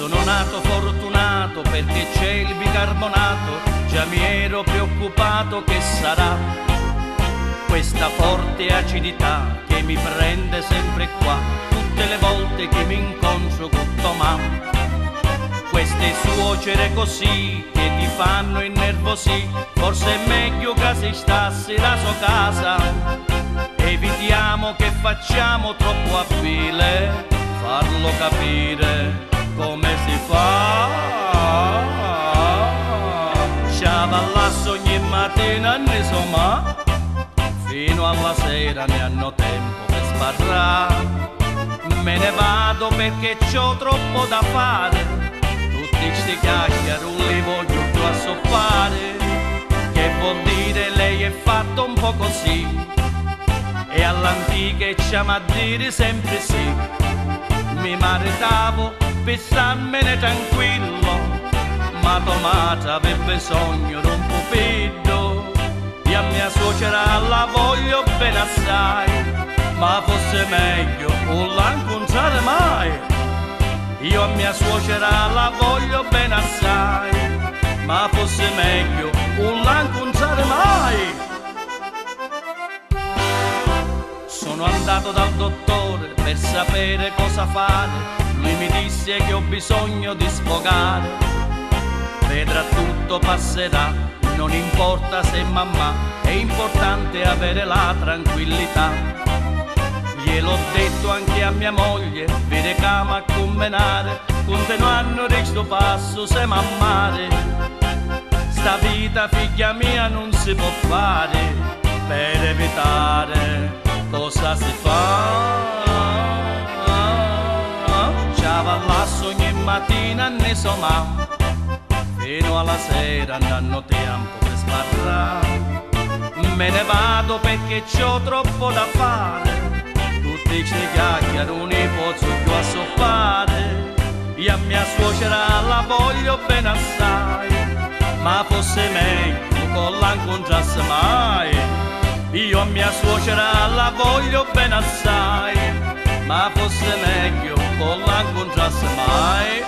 Sono nato fortunato perché c'è il bicarbonato, già mi ero preoccupato che sarà questa forte acidità che mi prende sempre qua, tutte le volte che mi incontro con tua mamma. Queste suocere così che ti fanno innervosì, forse è meglio che si stassero a sua casa. Evitiamo che facciamo troppo affile, farlo capire come si fa. Sciavallasso ogni mattina insomma, fino alla sera ne hanno tempo per sbarrare. Me ne vado perché c'ho troppo da fare, tutti sti chiacchieroni voglio più assoffare. Che vuol dire lei è fatto un po' così, e all'antica c'ama a dire sempre sì. Mi maritavo per starmene tranquillo, ma tomata aveva bisogno di un pupillo. E a mia suocera la voglio bene assai, ma fosse meglio non la incontrare mai. Io a mia suocera la voglio bene assai, ma fosse meglio non la incontrare mai. Sono andato dal dottore per sapere cosa fare, lui mi disse che ho bisogno di sfogare. Vedrà tutto passerà, non importa se mamma, è importante avere la tranquillità. Gliel'ho detto anche a mia moglie, vede cama a combinare, continuano questo passo se mammare. Sta vita figlia mia non si può fare, per evitare cosa si fa. Sciavallasso ogni mattina ne so mamma, fino alla sera non hanno tempo per sbarrare. Me ne vado perché c'ho troppo da fare, tutti questi chiacchieroni posso più assoffare. Io a mia suocera la voglio bene assai, ma fosse meglio che la incontrasse mai. Io a mia suocera la voglio bene assai, ma fosse meglio che la incontrasse mai.